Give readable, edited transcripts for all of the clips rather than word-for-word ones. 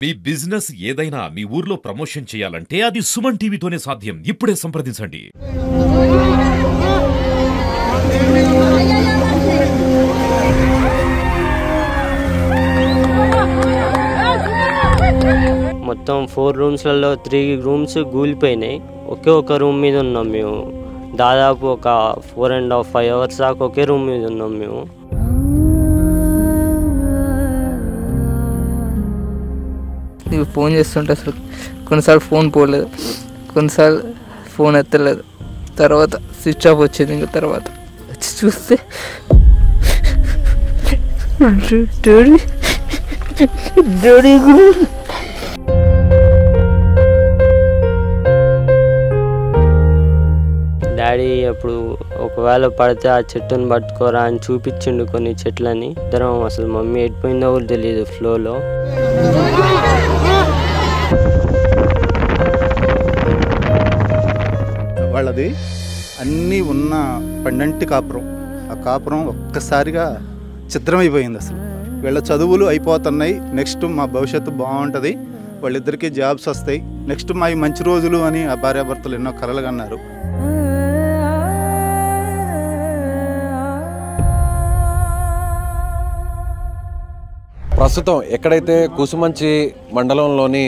మీ business ఏదైనా మీ ఊర్లో promotion చేయాలంటే అది సుమన్ టీవీతోనే సాధ్యం. ఇప్పుడే సంప్రదించండి. మొత్తం 4 రూమ్స్లలో 3 రూమ్స్ కూలిపోయినాయి. ఒకే ఒక రూమ్ మీద ఉన్నాం మేము. దాదాపు ఒక 4.5 5 అవర్స్ దాకా ఒకే రూమ్ మీద ఉన్నాం మేము. నీకు ఫోన్ చేస్తుంటే అసలు కొన్నిసార్లు ఫోన్ పోలేదు, కొన్నిసార్లు ఫోన్ ఎత్తలేదు. తర్వాత స్విచ్ ఆఫ్ వచ్చింది. ఇంకా తర్వాత వచ్చి చూస్తే డాడీ అప్పుడు ఒకవేళ పడితే ఆ చెట్టుని పట్టుకోరా అని చూపించిండు కొన్ని చెట్లని. ఇద్దరం అసలు మమ్మీ ఎడిపోయిందో కూడా తెలియదు ఫ్లోలో. వాళ్ళది అన్నీ ఉన్న పండంటి కాపురం. ఆ కాపురం ఒక్కసారిగా చిత్రమైపోయింది. అసలు వీళ్ళ చదువులు అయిపోతున్నాయి, నెక్స్ట్ మా భవిష్యత్తు బాగుంటుంది, వాళ్ళిద్దరికీ జాబ్స్ వస్తాయి, నెక్స్ట్ మా మంచి రోజులు అని ఆ భార్యాభర్తలు ఎన్నో కలలు కన్నారు. ప్రస్తుతం ఎక్కడైతే కుసుమంచి మండలంలోని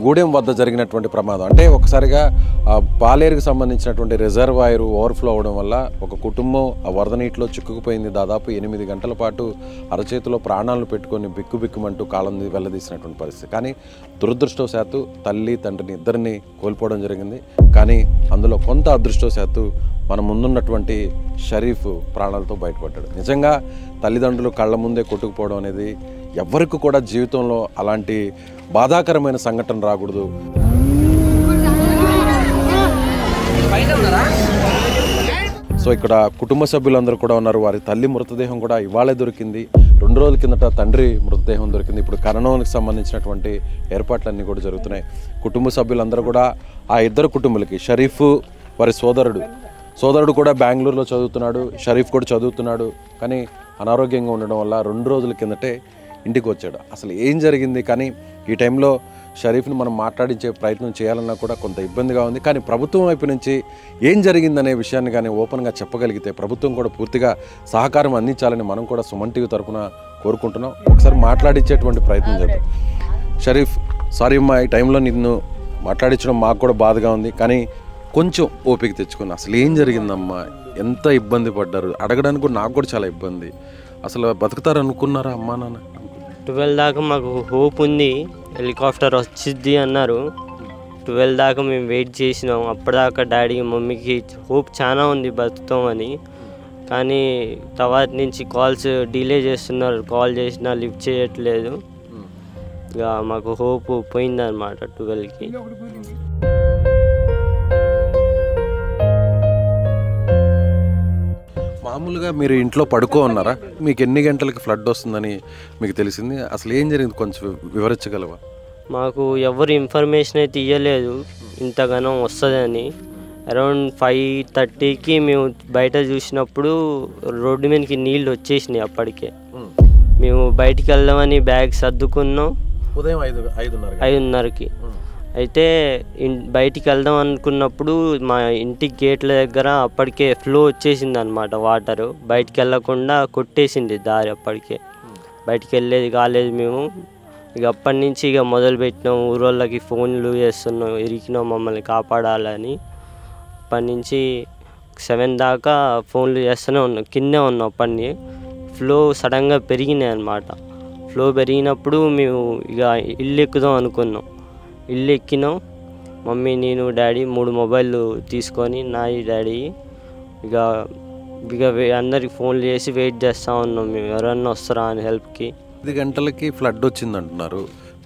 గూడెం వద్ద జరిగినటువంటి ప్రమాదం, అంటే ఒకసారిగా పాలేరుకు సంబంధించినటువంటి రిజర్వాయర్ ఓవర్ఫ్లో అవడం వల్ల ఒక కుటుంబం ఆ వరద నీటిలో చిక్కుకుపోయింది. దాదాపు 8 గంటల పాటు అరచేతిలో ప్రాణాలను పెట్టుకొని బిక్కుబిక్కుమంటూ కాలం వెళ్ళదీసినటువంటి పరిస్థితి. కానీ దురదృష్టవశాత్తు తల్లి తండ్రిని ఇద్దరిని కోల్పోవడం జరిగింది. కానీ అందులో కొంత అదృష్టవశాత్తు మన ముందున్నటువంటి షరీఫ్ ప్రాణాలతో బయటపడ్డాడు. నిజంగా తల్లిదండ్రులు కళ్ళ ముందే కొట్టుకుపోవడం అనేది ఎవరికి కూడా జీవితంలో అలాంటి బాధాకరమైన సంఘటన రాకూడదు. సో ఇక్కడ కుటుంబ సభ్యులందరూ కూడా ఉన్నారు. వారి తల్లి మృతదేహం కూడా ఇవాళే దొరికింది. 2 రోజుల కిందట తండ్రి మృతదేహం దొరికింది. ఇప్పుడు ఖననానికి సంబంధించినటువంటి ఏర్పాట్లన్నీ కూడా జరుగుతున్నాయి. కుటుంబ సభ్యులందరూ కూడా ఆ ఇద్దరు కుటుంబాలకి, షరీఫ్ వారి సోదరుడు కూడా బెంగళూరులో చదువుతున్నాడు, షరీఫ్ కూడా చదువుతున్నాడు. కానీ అనారోగ్యంగా ఉండడం వల్ల 2 రోజుల కిందటే ఇంటికి వచ్చాడు. అసలు ఏం జరిగింది? కానీ ఈ టైంలో షరీఫ్ని మనం మాట్లాడించే ప్రయత్నం చేయాలన్నా కూడా కొంత ఇబ్బందిగా ఉంది. కానీ ప్రభుత్వం వైపు నుంచి ఏం జరిగిందనే విషయాన్ని కానీ ఓపెన్గా చెప్పగలిగితే ప్రభుత్వం కూడా పూర్తిగా సహకారం అందించాలని మనం కూడా సుమన్ టీవీ తరఫున కోరుకుంటున్నాం. ఒకసారి మాట్లాడించేటువంటి ప్రయత్నం చేద్దాం. షరీఫ్, సారీ అమ్మా, ఈ టైంలో నిన్ను మాట్లాడించడం మాకు కూడా బాధగా ఉంది. కానీ కొంచెం ఓపిక తెచ్చుకుని అసలు ఏం జరిగిందమ్మా, ఎంత ఇబ్బంది పడ్డారు అడగడానికి కూడా నాకు కూడా చాలా ఇబ్బంది. అసలు బతుకుతారు అనుకున్నారా అమ్మా నాన్న? 12 దాకా మాకు హోప్ ఉంది, హెలికాప్టర్ వచ్చిద్ది అన్నారు. 12 దాకా మేము వెయిట్ చేసినాం. అప్పటిదాకా డాడీ మమ్మీకి హోప్ చాలా ఉంది బతుకుతామని. కానీ తర్వాత నుంచి కాల్స్ డిలే చేస్తున్నారు, కాల్ చేసినా లిఫ్ట్ చేయట్లేదు. ఇక మాకు హోప్ పోయిందన్నమాట 12కి. మామూలుగా మీరు ఇంట్లో పడుకో ఉన్నారా? మీకు ఎన్ని గంటలకి ఫ్లడ్ వస్తుందని మీకు తెలిసింది? అసలు ఏం జరిగింది కొంచెం వివరించగలవా? మాకు ఎవరు ఇన్ఫర్మేషన్ అయితే ఇవ్వలేదు ఇంతగానో వస్తుందని. అరౌండ్ 5:30కి మేము బయట చూసినప్పుడు రోడ్డు మీదకి నీళ్ళు వచ్చేసినాయి. అప్పటికే మేము బయటికి వెళ్దామని బ్యాగ్ సర్దుకున్నాం ఉదయం 5:30కి. అయితే బయటికి వెళ్దాం అనుకున్నప్పుడు మా ఇంటి గేట్ల దగ్గర అప్పటికే ఫ్లో వచ్చేసింది అనమాట. వాటరు బయటికి వెళ్ళకుండా కొట్టేసింది దారి. అప్పటికే బయటికి వెళ్ళేది కాలేదు మేము. ఇక అప్పటి నుంచి ఇక మొదలుపెట్టినాం, ఊరోళ్ళకి ఫోన్లు చేస్తున్నాం, ఇరికినాం మమ్మల్ని కాపాడాలని. అప్పటి నుంచి 7 దాకా ఫోన్లు చేస్తూనే ఉన్నాం, కిందే ఉన్నాం. అప్పటిని ఫ్లో సడన్గా పెరిగినాయి అన్నమాట. ఫ్లో పెరిగినప్పుడు మేము ఇక ఇల్లు ఎక్కుదాం అనుకున్నాం. ఇల్లు ఎక్కినాం, మమ్మీ, నేను, డాడీ 3 మొబైళ్ళు తీసుకొని, నాయి డాడీ ఇక అందరికి ఫోన్లు చేసి వెయిట్ చేస్తూ ఉన్నాం మేము, ఎవరన్నా వస్తారా అని హెల్ప్కి. 5 గంటలకి ఫ్లడ్ వచ్చింది అంటున్నారు.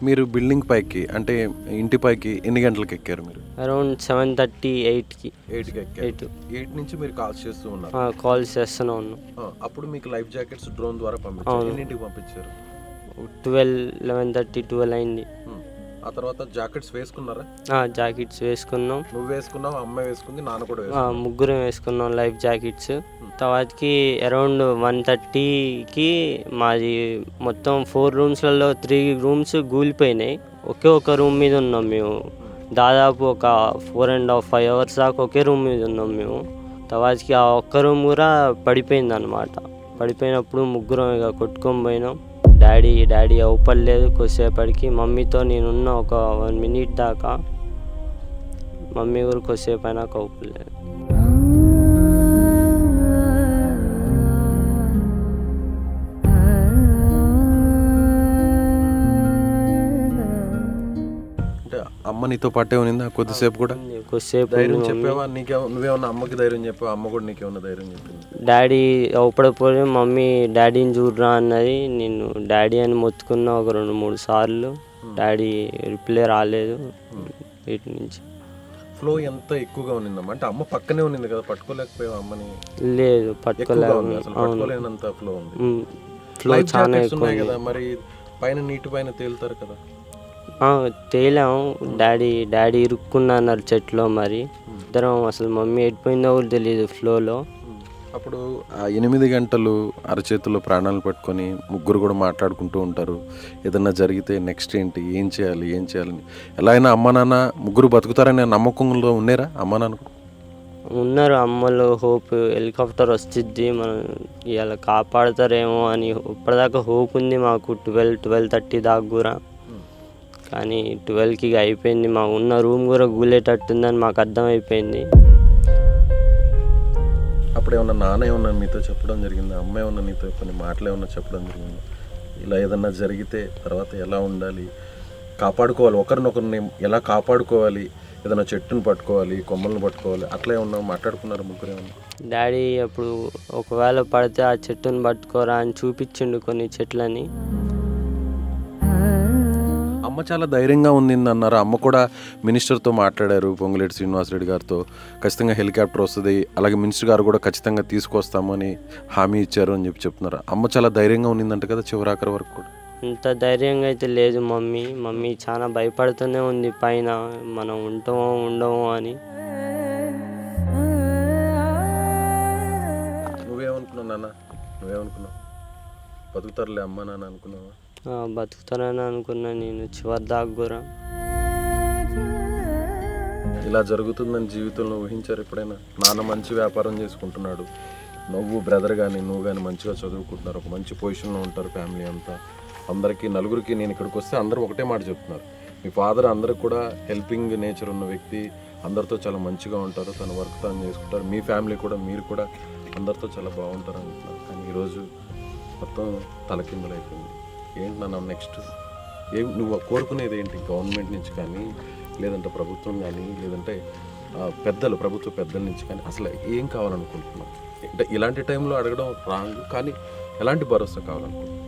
మీరు బిల్డింగ్ పైకి, అంటే ఇంటి పైకి ఎన్ని గంటలకు ఎక్కారు మీరు? అరౌండ్ 7:30 8కి. 8 నుంచి మీరు కాల్స్ చేస్తూ ఉన్నారు? కాల్స్ చేస్తూనే ఉన్నాం. అప్పుడు మీకు లైఫ్ జాకెట్స్ డ్రోన్ ద్వారా పంపించారు. ఎన్నింటికి పంపించారు? 12 11:30 12 అయింది. ఆ తర్వాత జాకెట్స్ వేసుకున్నారా? జాకెట్స్ వేసుకున్నాం. నువ్వు వేసుకున్నావు, అమ్మ వేసుకుంది, నాన్న కూడా ముగ్గురం వేసుకున్నాం లైఫ్ జాకెట్స్. తర్వాతకి అరౌండ్ 1:30కి మాది మొత్తం 4 రూమ్స్లలో 3 రూమ్స్ కూలిపోయినాయి. ఒక రూమ్ మీద ఉన్నాం మేము. దాదాపు ఒక 4.5 అవర్స్ దాకా ఒకే రూమ్ మీద ఉన్నాం మేము. తర్వాతకి ఆ ఒక్క రూమ్ కూడా పడిపోయింది అనమాట. పడిపోయినప్పుడు ముగ్గురం ఇక కొట్టుకొని పోయినాం. డాడీ అవుపడలేదు. కొద్దిసేపటికి మమ్మీతో నేనున్న ఒక 1 minute దాకా, మమ్మీ కూడా కొద్దిసేపు అయినాక అవుపడలేదు. అమ్మ నీతో పాటే ఉన్నిందా కొద్దిసేపు కూడా? కొద్దిసేపు ధైర్యం చెప్పావా? నువ్వేమన్నా అమ్మకి ధైర్యం చెప్పావా? అమ్మ కూడా నీకేమన్నా ధైర్యం చెప్పింది? డాడీ అవుపడపోయి మమ్మీ డాడీని చూడరా అన్నది. నేను డాడీ అని మొత్తుకున్నా ఒక 2-3 సార్లు. డాడీ రిప్లై రాలేదు వీటి నుంచి. ఫ్లో ఎంత ఎక్కువగా ఉన్నిందమ్మా? అంటే అమ్మ పక్కనే ఉన్నింది కదా, పట్టుకోలేకపోయావు అమ్మని? లేదు, పట్టుకోలేనంత ఫ్లో ఉంది. ఫ్లో చాలా ఎక్కువ కదా. మరి పైన నీటి పైన తేలుతారు కదా? తేలాము. డాడీ ఇరుక్కున్నా అన్నారు చెట్లో. మరి ఇద్దరం అసలు మమ్మీ ఎడిపోయిందో కూడా తెలియదు ఫ్లోలో. అప్పుడు ఆ 8 గంటలు అరచేతుల్లో ప్రాణాలు పట్టుకొని ముగ్గురు కూడా మాట్లాడుకుంటూ ఉంటారు. ఏదన్నా జరిగితే నెక్స్ట్ ఏంటి, ఏం చేయాలని. ఎలా అయినా అమ్మ నాన్న ముగ్గురు బతుకుతారనే నమ్మకంలో ఉన్నారా అమ్మ నాన్న? ఉన్నారు. అమ్మలో హోప్ హెలికాప్టర్ వస్తుంది, మనం ఇలా కాపాడుతారేమో అని ఇప్పటిదాకా హోప్ ఉంది మాకు. 12-12:30 దాకా కూడా. కానీ 12కి అయిపోయింది. మా ఉన్న రూమ్ కూడా కూలేటట్టుందని మాకు అర్థమైపోయింది. అప్పుడు ఏమన్నా నాన్న ఏమన్నా మీతో చెప్పడం జరిగిందా? అమ్మ ఏమన్నా నీతో కొన్ని మాటలు ఏమన్నా చెప్పడం జరిగిందా? ఇలా ఏదన్నా జరిగితే తర్వాత ఎలా ఉండాలి, కాపాడుకోవాలి, ఒకరినొకరిని ఎలా కాపాడుకోవాలి, ఏదైనా చెట్టును పట్టుకోవాలి, కొమ్మలను పట్టుకోవాలి, అట్లా ఏమన్నా మాట్లాడుకున్నారు ముగ్గురు ఏమన్నా? డాడీ అప్పుడు ఒకవేళ పడితే ఆ చెట్టును పట్టుకోరా అని చూపించిండు కొన్ని చెట్లని. అమ్మ చాలా ధైర్యంగా ఉంది అన్నారు. అమ్మ కూడా మినిస్టర్తో మాట్లాడారు, పొంగులేటి శ్రీనివాసరెడ్డి గారితో. ఖచ్చితంగా హెలికాప్టర్ వస్తుంది, అలాగే మినిస్టర్ గారు కూడా ఖచ్చితంగా తీసుకొస్తామని హామీ ఇచ్చారు అని చెప్తున్నారు. అమ్మ చాలా ధైర్యంగా ఉన్నిందంట కదా చివరాఖరి వరకు కూడా? అంత ధైర్యంగా అయితే లేదు మమ్మీ చాలా భయపడుతూనే ఉంది పైన, మనం ఉంటామో ఉండమో అని. నువ్వేమనుకున్నావు నాన్న? నువ్వేమనుకున్నావు? బతుకుతారులే అమ్మ నాన్న అనుకున్నావా? బతుకుతానని అనుకున్నా నేను చివరి దాకా కూడా. ఇలా జరుగుతుందని జీవితంలో ఊహించారు ఎప్పుడైనా? నాన్న మంచి వ్యాపారం చేసుకుంటున్నాడు, నువ్వు బ్రదర్ కానీ నువ్వు కానీ మంచిగా చదువుకుంటున్నారు, ఒక మంచి పొజిషన్లో ఉంటారు ఫ్యామిలీ అంతా. అందరికీ నలుగురికి నేను ఇక్కడికి వస్తే అందరూ ఒకటే మాట చెప్తున్నారు, మీ ఫాదర్ అందరికి కూడా హెల్పింగ్ నేచర్ ఉన్న వ్యక్తి, అందరితో చాలా మంచిగా ఉంటారు, తన వర్క్ తను చేసుకుంటారు, మీ ఫ్యామిలీ కూడా మీరు కూడా అందరితో చాలా బాగుంటారు అంటున్నారు. కానీ ఈరోజు మొత్తం తలకిందులైపోయింది. ఏంటి నాన్న నెక్స్ట్? నువ్వు కోరుకునేది ఏంటి? గవర్నమెంట్ నుంచి కానీ, లేదంటే ప్రభుత్వం కానీ, లేదంటే ప్రభుత్వ పెద్దల నుంచి కానీ అసలు ఏం కావాలనుకుంటున్నావు? అంటే ఇలాంటి టైంలో అడగడం రాంగ్, కానీ ఎలాంటి భరోసా కావాలనుకుంటున్నావు?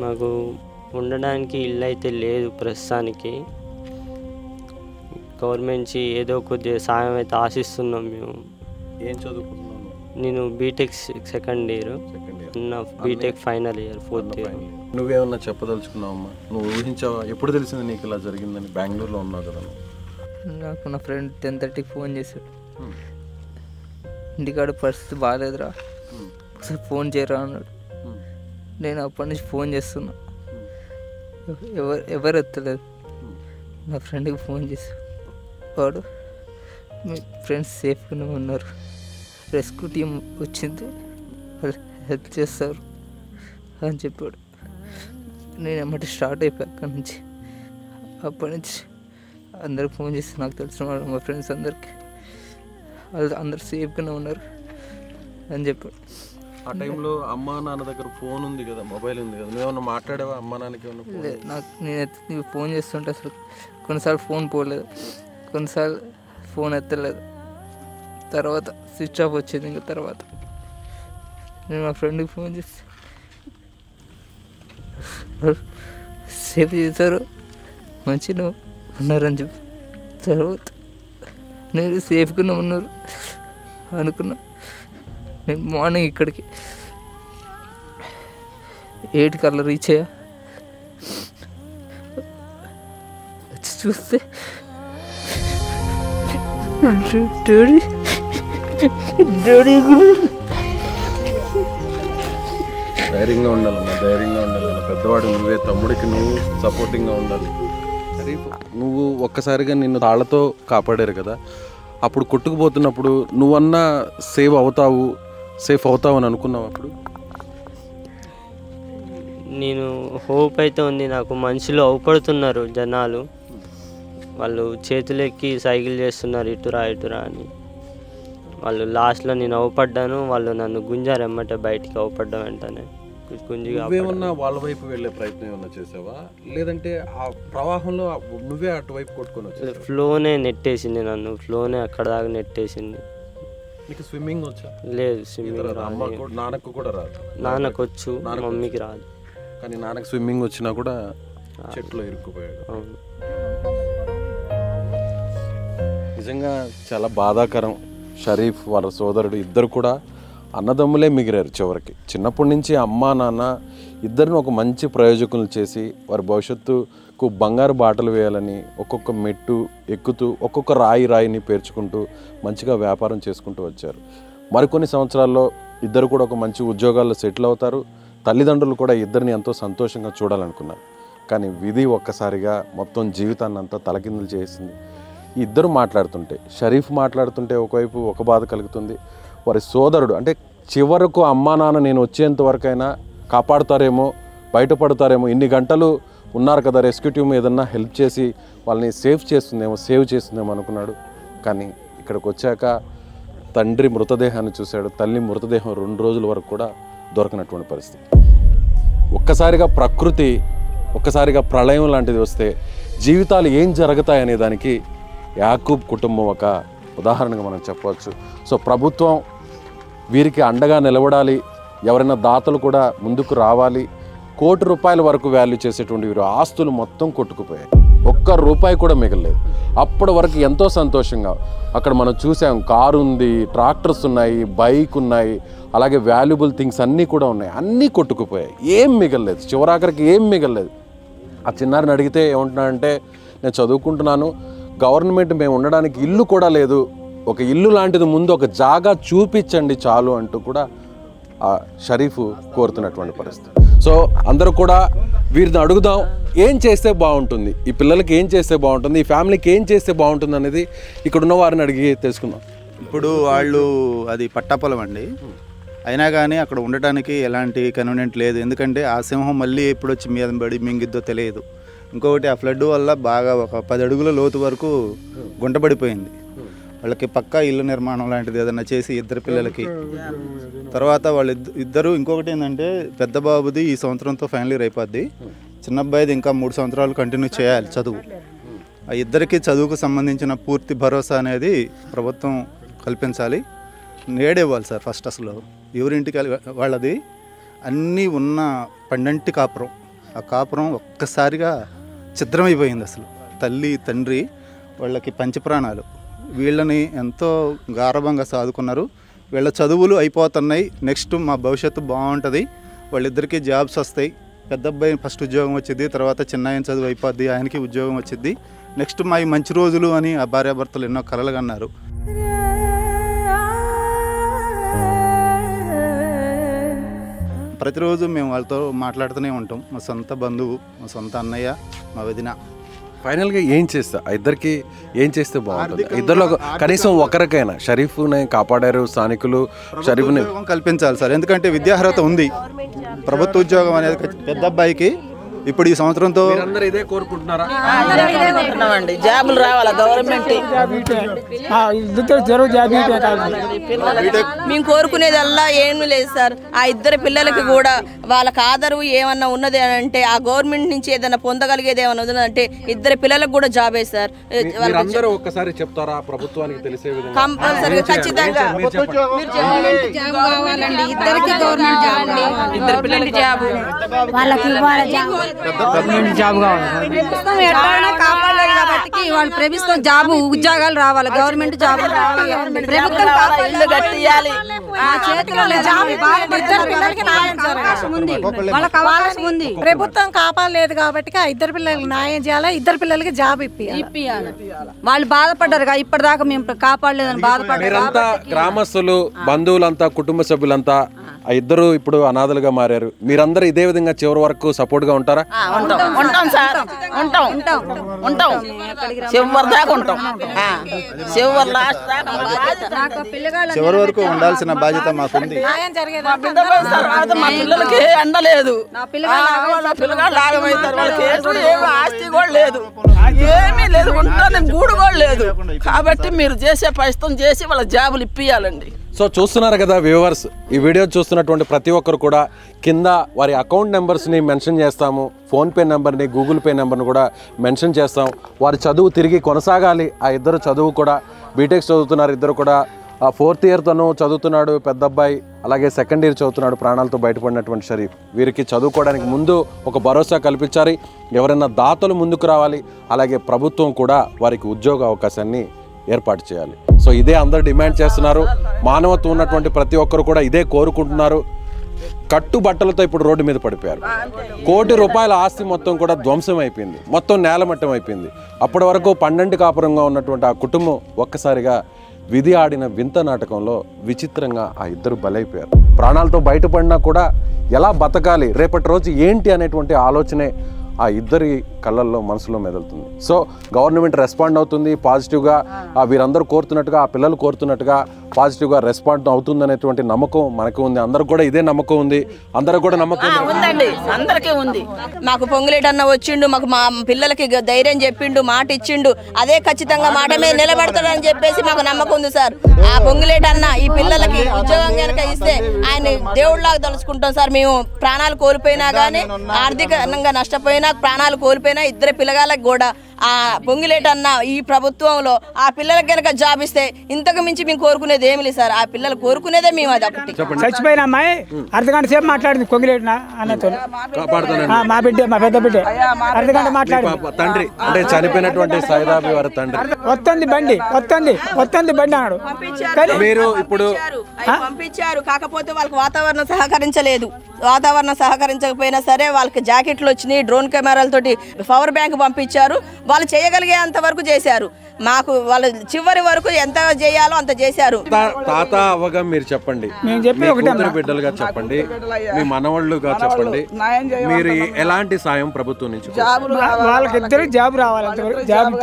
నాకు ఉండడానికి ఇల్లు అయితే లేదు ప్రస్తుతానికి. గవర్నమెంట్ నుంచి ఏదో కొద్దిగా సాయం అయితే ఆశిస్తున్నాం మేము. ఏం చదువుకుంటున్నాను? నేను BTech second year, BTech final year 4th year. నువ్వేమన్నా చెప్పదలుచుకున్నావమ్మా? నువ్వు ఊహించావా? ఎప్పుడు తెలిసింది నీకు ఇలా జరిగిందని? బెంగళూరులో ఉన్నావు కదా నువ్వు. నాకు నా ఫ్రెండ్ 10:30కి ఫోన్ చేశాడు, ఇంటికాడ పరిస్థితి బాగాలేదురా, ఒకసారి ఫోన్ చేయరా అన్నాడు. నేను అప్పటి నుంచి ఫోన్ చేస్తున్నా, ఎవరు ఎత్తలేదు. నా ఫ్రెండ్కి ఫోన్ చేశాడు, వాడు మీ ఫ్రెండ్స్ సేఫ్గానే ఉన్నారు, రెస్క్యూ టీం వచ్చింది, వాళ్ళు హెల్ప్ చేస్తారు అని చెప్పాడు. నేను ఎమ్మటి స్టార్ట్ అయిపోయా అక్కడి నుంచి. అప్పటి నుంచి అందరికి ఫోన్ చేసి నాకు తెలిసిన వాళ్ళు మా ఫ్రెండ్స్ అందరికి, వాళ్ళు అందరు సేఫ్గానే ఉన్నారు అని చెప్పాడు. ఆ టైంలో అమ్మా నాన్న దగ్గర ఫోన్ ఉంది కదా, మొబైల్ ఉంది కదా, నువ్వేమన్నా మాట్లాడావా అమ్మా నాన్నకి? లేదు, నాకు నేను ఫోన్ చేస్తుంటే అసలు కొన్నిసార్లు ఫోన్ పోలేదు, కొన్నిసార్లు ఫోన్ ఎత్తలేదు, తర్వాత స్విచ్ ఆఫ్ వచ్చింది. ఇంకా తర్వాత నేను మా ఫ్రెండ్కి ఫోన్ చేసి సేఫ్ చేశారు, మంచిగా ఉన్నారని చెప్పి, తర్వాత నేను సేఫ్గానే ఉన్నారు అనుకున్నా. నేను మార్నింగ్ ఇక్కడికి 8 కల్లా రీచ్ అయ్యా. చూస్తే డాడీ ధైర్యంగా ఉండాలమ్మా, ధైర్యంగా ఉండాలన్న. పెద్దవాడు నువ్వే, తమ్ముడికి నువ్వు సపోర్టింగ్గా ఉండాలి. నువ్వు ఒక్కసారిగా నిన్ను తాళ్లతో కాపాడారు కదా, అప్పుడు కొట్టుకుపోతున్నప్పుడు నువ్వన్నా సేఫ్ అవుతావు అని అనుకున్నావు అప్పుడు? నేను హోప్ అయితే ఉంది నాకు. మనుషులు అవపడుతున్నారు జనాలు, వాళ్ళు చేతులెక్కి సైకిల్ చేస్తున్నారు ఇటురా ఇటురా అని. వాళ్ళు లాస్ట్లో నేను అవపడ్డాను, వాళ్ళు నన్ను గుంజారు ఎమ్మటే బయటికి. అవపడ్డా వెంటనే గుంజిగా. నువ్వేమన్నా వాళ్ళ వైపు వెళ్ళే ప్రయత్నం ఏమన్నా చేసావా, లేదంటే ఆ ప్రవాహంలో నువ్వే అటువైపు కొట్టుకొని వచ్చావు? ఫ్లోనే నెట్టేసింది నన్ను, ఫ్లోనే అక్కడ దాకా నెట్టేసింది. నీకు స్విమ్మింగ్ వచ్చా? లేదు, స్విమ్మింగ్ అమ్మకు నాన్నకు కూడా రాదు. నాన్నకు వచ్చు, మమ్మీకి రాదు. కానీ నాన్నకు స్విమ్మింగ్ వచ్చినా కూడా చెట్లో ఇరుక్కుపోయాడు. అవును. నిజంగా చాలా బాధాకరం. షరీఫ్ వాళ్ళ సోదరుడు ఇద్దరు కూడా అన్నదమ్ములే మిగిలారు చివరికి. చిన్నప్పటి నుంచి అమ్మ నాన్న ఇద్దరిని ఒక మంచి ప్రయోజకులు చేసి వారి భవిష్యత్తుకు బంగారు బాటలు వేయాలని ఒక్కొక్క మెట్టు ఎక్కుతూ ఒక్కొక్క రాయిని పేర్చుకుంటూ మంచిగా వ్యాపారం చేసుకుంటూ వచ్చారు. మరికొన్ని సంవత్సరాల్లో ఇద్దరు కూడా ఒక మంచి ఉద్యోగాల్లో సెటిల్ అవుతారు. తల్లిదండ్రులు కూడా ఇద్దరిని ఎంతో సంతోషంగా చూడాలనుకున్నారు. కానీ విధి ఒక్కసారిగా మొత్తం జీవితాన్ని అంతా తలకిందులు చేసింది. ఇద్దరు మాట్లాడుతుంటే, షరీఫ్ మాట్లాడుతుంటే ఒకవైపు ఒక బాధ కలుగుతుంది. వారి సోదరుడు అంటే చివరకు అమ్మా నాన్న నేను వచ్చేంత వరకైనా కాపాడుతారేమో, బయటపడతారేమో, ఇన్ని గంటలు ఉన్నారు కదా రెస్క్యూ టీమ్ ఏదన్నా హెల్ప్ చేసి వాళ్ళని సేవ్ చేస్తుందేమో అనుకున్నాడు. కానీ ఇక్కడికి వచ్చాక తండ్రి మృతదేహాన్ని చూశాడు. తల్లి మృతదేహం 2 రోజుల వరకు కూడా దొరకనటువంటి పరిస్థితి. ఒక్కసారిగా ప్రకృతి, ఒక్కసారిగా ప్రళయం లాంటిది వస్తే జీవితాలు ఏం జరుగుతాయనే దానికి యాకూబ్ కుటుంబం ఒక ఉదాహరణగా మనం చెప్పవచ్చు. సో ప్రభుత్వం వీరికి అండగా నిలబడాలి, ఎవరైనా దాతలు కూడా ముందుకు రావాలి. ₹1,00,00,000 వరకు వాల్యూ చేసేటువంటి వీరు ఆస్తులు మొత్తం కొట్టుకుపోయాయి, ₹1 కూడా మిగలలేదు. అప్పటి వరకు ఎంతో సంతోషంగా అక్కడ మనం చూసాం, కారు ఉంది, ట్రాక్టర్స్ ఉన్నాయి, బైక్ ఉన్నాయి, అలాగే వాల్యుబుల్ థింగ్స్ అన్నీ కూడా ఉన్నాయి. అన్నీ కొట్టుకుపోయాయి, ఏం మిగలలేదు. చివరాఖరికి ఏం మిగలలేదు. ఆ చిన్నారిని అడిగితే ఏమంటున్నాడంటే, నేను చదువుకుంటున్నాను, గవర్నమెంట్ మేము ఉండడానికి ఇల్లు కూడా లేదు, ఒక ఇల్లు లాంటిది ముందు ఒక జాగా చూపించండి చాలు అంటూ కూడా ఆ షరీఫ్ కోరుతున్నటువంటి పరిస్థితి. సో అందరూ కూడా వీరిని అడుగుదాం, ఏం చేస్తే బాగుంటుంది, ఈ పిల్లలకి ఏం చేస్తే బాగుంటుంది, ఈ ఫ్యామిలీకి ఏం చేస్తే బాగుంటుంది అనేది ఇక్కడ ఉన్న వారిని అడిగి తెలుసుకుందాం. ఇప్పుడు వాళ్ళు అది పట్టాపొలం అండి, అయినా కానీ అక్కడ ఉండటానికి ఎలాంటి కన్వీనియంట్ లేదు. ఎందుకంటే ఆ సింహం మళ్ళీ ఎప్పుడు వచ్చి మీద పడి మింగిద్దో తెలియదు. ఇంకొకటి ఆ ఫ్లడ్ వల్ల బాగా ఒక 10 అడుగుల లోతు వరకు గుంటపడిపోయింది. వాళ్ళకి పక్కా ఇల్లు నిర్మాణం లాంటిది ఏదైనా చేసి ఇద్దరు పిల్లలకి తర్వాత వాళ్ళు ఇద్దరు. ఇంకొకటి ఏంటంటే పెద్ద బాబుది ఈ సంవత్సరంతో ఫైనల్ ఇయర్ అయిపోద్ది, చిన్న అబ్బాయిది ఇంకా 3 సంవత్సరాలు కంటిన్యూ చేయాలి చదువు. ఆ ఇద్దరికి చదువుకు సంబంధించిన పూర్తి భరోసా అనేది ప్రభుత్వం కల్పించాలి. నేడేవ్వాలి సార్. ఫస్ట్ అసలు ఎవరింటికి వాళ్ళది అన్నీ ఉన్న పండంటి కాపురం, ఆ కాపురం ఒక్కసారిగా ఛిద్రమైపోయింది. అసలు తల్లి తండ్రి వాళ్ళకి పంచప్రాణాలు, వీళ్ళని ఎంతో గారభంగా సాదుకున్నారు. వీళ్ళ చదువులు అయిపోతున్నాయి, నెక్స్ట్ మా భవిష్యత్తు బాగుంటుంది, వాళ్ళిద్దరికీ జాబ్స్ వస్తాయి. పెద్ద అబ్బాయి ఫస్ట్ ఉద్యోగం వచ్చింది, తర్వాత చిన్నాయన చదువు అయిపోద్ది, ఆయనకి ఉద్యోగం వచ్చింది, నెక్స్ట్ మా మంచి రోజులు అని ఆ భార్యాభర్తలు ఎన్నో కలలు కన్నారు. ప్రతిరోజు మేము వాళ్ళతో మాట్లాడుతూనే ఉంటాం. మా సొంత బంధువు, మా సొంత అన్నయ్య, మా వదిన. ఫైనల్గా ఏం చేస్తా, ఇద్దరికి ఏం చేస్తే బాగుంటుంది? ఇద్దరిలో కనీసం ఒకరికైనా షరీఫ్ని కాపాడారు స్థానికులు, షరీఫ్ని కల్పించాలి సార్. ఎందుకంటే విద్యార్హత ఉంది, ప్రభుత్వ ఉద్యోగం అనేది పెద్ద అబ్బాయికి ఇప్పుడు ఈ సంవత్సరంతో అందరూ ఇదే కోరుకుంటున్నారా? జాబులు రావాలా గవర్నమెంట్? మేము కోరుకునేదల్లా ఏమీ లేదు సార్. ఆ ఇద్దరు పిల్లలకి కూడా వాళ్ళకి ఆదరవు ఏమన్నా ఉన్నది అని అంటే, ఆ గవర్నమెంట్ నుంచి ఏదైనా పొందగలిగేది ఏమన్నా ఉన్నదంటే ఇద్దరు పిల్లలకు కూడా జాబే సార్. అందరూ ఒక్కసారి చెప్తారా ప్రభుత్వానికి తెలిసే విధంగా? కంపల్సరీగా ఖచ్చితంగా ఇద్దరికి గవర్నమెంట్ జాబ్, ఇద్దరు పిల్లలకి జాబ్, వాళ్ళకి గవర్నమెంట్ జాబ్ కావాలి. కాపాడలేదు కాబట్టి పిల్లలకి వాళ్ళు ప్రభుత్వం జాబు ఉద్యోగాలు రావాలి, గవర్నమెంట్ జాబు రావాలి, ప్రభుత్వం ఇల్లు కట్టియాలి. వాళ్ళకి అవకాశం ఉంది. ప్రభుత్వం కాపాడలేదు కాబట్టి ఆ ఇద్దరు పిల్లలకి న్యాయం చేయాలి, ఇద్దరు పిల్లలకి జాబ్ ఇప్పియాలి. వాళ్ళు బాధపడ్డారు, ఇప్పటిదాకా మేము కాపాడలేదని బాధపడ్డారు. మీరంతా గ్రామస్తులు, బంధువులంతా, కుటుంబ సభ్యులంతా ఆ ఇద్దరు ఇప్పుడు అనాథలుగా మారారు. మీరందరూ ఇదే విధంగా చివరి వరకు సపోర్ట్ గా ఉంటారా? ఉంటాం సార్, ఉంటాం చివరి దాకా ఉంటాం. చివరి లాస్ట్ చివరి వరకు ఉండాల్సిన బాధ్యత మాకుంది. మా పిల్లలకి అండలేదు, పిల్లగాళ్ళు లాగమవుతారు. వాళ్ళకి ఏమి ఆస్తి కూడా లేదు, ఏమీ లేదు, ఉంటాను గూడు కూడా లేదు. కాబట్టి మీరు చేసే ప్రయత్నం చేసి వాళ్ళ జాబులు ఇప్పియాలండి. సో చూస్తున్నారు కదా వ్యూవర్స్, ఈ వీడియో చూస్తున్నటువంటి ప్రతి ఒక్కరు కూడా కింద వారి అకౌంట్ నెంబర్స్ని మెన్షన్ చేస్తాము, ఫోన్పే నెంబర్ని, గూగుల్ పే నెంబర్ని కూడా మెన్షన్ చేస్తాం. వారి చదువు తిరిగి కొనసాగాలి. ఆ ఇద్దరు చదువు కూడా బీటెక్ చదువుతున్నారు, ఇద్దరు కూడా 4th ఇయర్ తను చదువుతున్నాడు, పెద్ద అబ్బాయి అలాగే 2nd ఇయర్ చదువుతున్నాడు. ప్రాణాలతో బయటపడినటువంటి షరీఫ్ వీరికి చదువుకోవడానికి ముందు ఒక భరోసా కల్పించాలి. ఎవరైనా దాతలు ముందుకు రావాలి, అలాగే ప్రభుత్వం కూడా వారికి ఉద్యోగ అవకాశాన్ని ఏర్పాటు చేయాలి. సో ఇదే అందరు డిమాండ్ చేస్తున్నారు. మానవత్వం ఉన్నటువంటి ప్రతి ఒక్కరు కూడా ఇదే కోరుకుంటున్నారు. కట్టుబట్టలతో ఇప్పుడు రోడ్డు మీద పడిపోయారు. ₹1 కోటి ఆస్తి మొత్తం కూడా ధ్వంసం అయిపోయింది, మొత్తం నేలమట్టం అయిపోయింది. అప్పటి వరకు 12 కాపురంగా ఉన్నటువంటి ఆ కుటుంబం ఒక్కసారిగా విధి ఆడిన వింత నాటకంలో విచిత్రంగా ఆ ఇద్దరు బలైపోయారు. ప్రాణాలతో బయటపడినా కూడా ఎలా బతకాలి, రేపటి రోజు ఏంటి అనేటువంటి ఆలోచనే ఆ ఇద్దరి కళ్ళల్లో మనసులో మెదులుతుంది. సో గవర్నమెంట్ రెస్పాండ్ అవుతుంది పాజిటివ్గా, వీరందరూ కోరుతున్నట్టుగా, ఆ పిల్లలు కోరుతున్నట్టుగా పాజిటివ్గా రెస్పాండ్ అవుతుంది అనేటువంటి నమ్మకం మనకు ఉంది. అందరికి కూడా ఇదే నమ్మకం ఉంది. అందరూ కూడా నమ్మకం ఉందండి, అందరికీ ఉంది. మాకు పొంగులేటన్న వచ్చిండు, మాకు మా పిల్లలకి ధైర్యం చెప్పిండు, మాట ఇచ్చిండు. అదే ఖచ్చితంగా మాట మీద నిలబడతాడని చెప్పేసి మాకు నమ్మకం ఉంది సార్. ఆ పొంగులేటన్న ఈ పిల్లలకి ఉద్యోగం కనుక ఇస్తే ఆయన దేవుళ్ళలాగా తలుచుకుంటాం సార్. మేము ప్రాణాలు కోల్పోయినా కానీ, ఆర్థికంగా నష్టపోయినా, ప్రాణాలు కోల్పోయినా, ఇద్దరు పిల్లగాళ్ళకి కూడా ఆ పొంగిలేటన్న ఈ ప్రభుత్వంలో ఆ పిల్లలకి కనుక జాబ్ ఇస్తే ఇంతకు మించి మేము కోరుకునేది ఏమి లేదు సార్. ఆ పిల్లలు కోరుకునేదే మేము అది ఒకటి. చచ్చిపోయిన అమ్మాయి అర్ధగంట సేపు మాట్లాడింది పొంగిలేటన అన్నతో, మా బిడ్డ, మా పెద్ద బిడ్డ అర్ధగంట మాట్లాడింది. తండ్రి అంటే చనిపోయినటువంటి సైదాబి వారి తండ్రి వస్తుంది బండి అన్నాడు. మీరు ఇప్పుడు పంపించారు, కాకపోతే వాళ్ళకి వాతావరణం సహకరించలేదు. వాతావరణం సహకరించకపోయినా సరే వాళ్ళకి జాకెట్లు వచ్చినాయి, డ్రోన్ కెమెరాలతోటి పవర్ బ్యాంక్ పంపించారు. వాళ్ళు చేయగలిగేంత వరకు చేశారు. మాకు వాళ్ళు చివరి వరకు ఎంత చేయాలో అంత చేశారు. తాత అవ్వగా మీరు చెప్పండి, బిడ్డలుగా చెప్పండి, మీ మనవాళ్ళుగా చెప్పండి, మీరు ఎలాంటి సాయం ప్రభుత్వం నుంచి? వాళ్ళకి ఇద్దరు జాబ్ రావాలి, జాబ్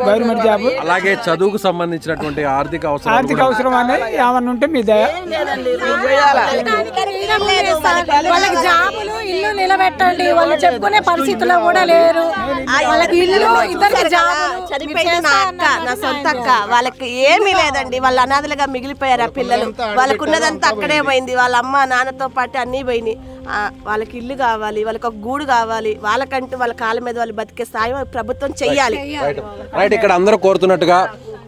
గవర్నమెంట్ జాబ్, అలాగే చదువుకు సంబంధించినటువంటి ఆర్థిక అవసరం అనేది ఏమన్నా ఉంటే మీ వాళ్ళకి జాబులు, ఇల్లు నిలబెట్టండి. వాళ్ళు చెప్పుకునే పరిస్థితుల్లో కూడా లేరు. వాళ్ళకి ఇల్లు, ఇద్దరికి జాబులు. చనిపోయింది నా అక్క, నా సొంత అక్క. వాళ్ళకి ఏమీ లేదండి, వాళ్ళ అనాథలుగా మిగిలిపోయారు ఆ పిల్లలు. వాళ్ళకు ఉన్నదంతా అక్కడే పోయింది. వాళ్ళ అమ్మ నాన్నతో పాటు అన్నీ పోయినాయి. వాళ్ళకి ఇల్లు కావాలి, వాళ్ళకి ఒక గూడు కావాలి. వాళ్ళకంటూ వాళ్ళ కాళ్ళ మీద వాళ్ళు బతికే సాయం ప్రభుత్వం చెయ్యాలి. రైట్, ఇక్కడ అందరూ కోరుతున్నట్టుగా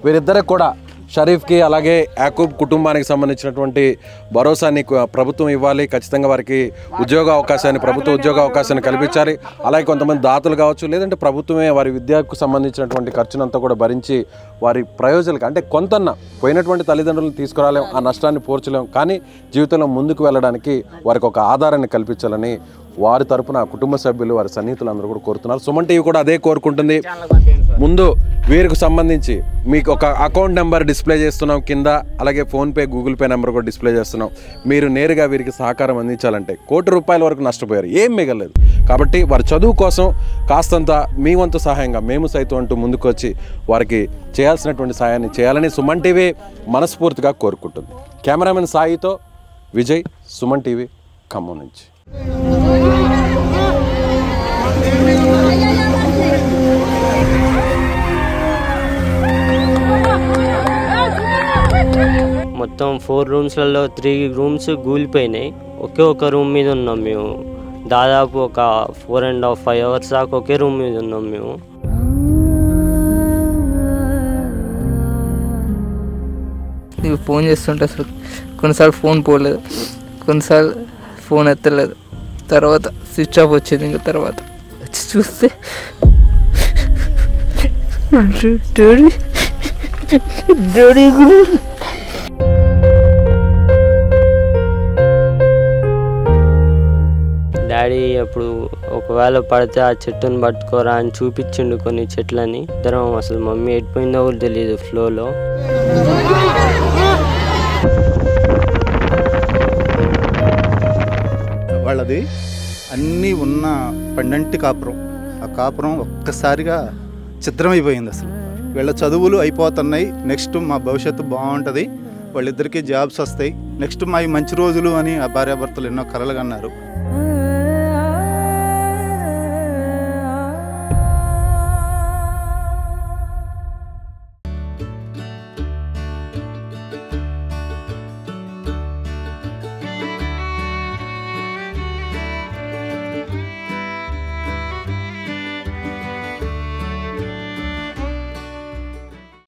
వీరిద్దరికి కూడా, షరీఫ్కి అలాగే యాకూబ్ కుటుంబానికి సంబంధించినటువంటి భరోసాని ప్రభుత్వం ఇవ్వాలి. ఖచ్చితంగా వారికి ప్రభుత్వ ఉద్యోగ అవకాశాన్ని కల్పించాలి. అలాగే కొంతమంది దాతలు కావచ్చు, లేదంటే ప్రభుత్వమే వారి విద్యకు సంబంధించినటువంటి ఖర్చునంతా కూడా భరించి వారి ప్రయోజనాలకు, అంటే కొంతన్నా పోయినటువంటి తల్లిదండ్రులను తీసుకురాలేం, ఆ నష్టాన్ని పోర్చలేం, కానీ జీవితంలో ముందుకు వెళ్ళడానికి వారికి ఒక ఆధారాన్ని కల్పించాలని వారి తరపున కుటుంబ సభ్యులు, వారి సన్నిహితులు అందరూ కూడా కోరుతున్నారు. సుమన్ టీవీ కూడా అదే కోరుకుంటుంది. ముందు వీరికి సంబంధించి మీకు ఒక అకౌంట్ నెంబర్ డిస్ప్లే చేస్తున్నాం కింద, అలాగే ఫోన్పే, గూగుల్ పే నెంబర్ కూడా డిస్ప్లే చేస్తున్నాం. మీరు నేరుగా వీరికి సహకారం అందించాలంటే ₹1 కోటి వరకు నష్టపోయారు, ఏం మిగలేదు. కాబట్టి వారి చదువు కోసం కాస్తంత మీ వంతు సహాయంగా మేము సైతం అంటూ ముందుకు వచ్చి వారికి చేయాల్సినటువంటి సహాయాన్ని చేయాలని సుమన్ టీవీ మనస్ఫూర్తిగా కోరుకుంటుంది. కెమెరామెన్ సాయితో విజయ్, సుమన్ టీవీ, ఖమ్మం నుంచి. మొత్తం 4 రూమ్స్లలో 3 రూమ్స్ కూలిపోయినాయి. ఒకే ఒక రూమ్ మీద ఉన్నాం మేము. దాదాపు ఒక 4.5 అవర్స్ దాకా ఒకే రూమ్ మీద ఉన్నాం మేము. నీకు ఫోన్ చేస్తుంటే అసలు కొన్నిసార్లు ఫోన్ పోలేదు, కొన్నిసార్లు ఫోన్ ఎత్తలేదు. తర్వాత స్విచ్ ఆఫ్ వచ్చింది. ఇంకా తర్వాత వచ్చి చూస్తే డాడీ అప్పుడు ఒకవేళ పడితే ఆ చెట్టుని పట్టుకోరా అని చూపించిండు కొన్ని చెట్లని. ఇద్దరం అసలు మమ్మీ ఎడిపోయిందో కూడా తెలియదు ఫ్లోలో. వాళ్ళది అన్నీ ఉన్న పండంటి కాపురం. ఆ కాపురం ఒక్కసారిగా చిత్రమైపోయింది అసలు. వీళ్ళ చదువులు అయిపోతున్నాయి, నెక్స్ట్ మా భవిష్యత్తు బాగుంటుంది, వాళ్ళిద్దరికీ జాబ్స్ వస్తాయి, నెక్స్ట్ మా మంచి రోజులు అని ఆ భార్యాభర్తలు ఎన్నో కలలు కన్నారు.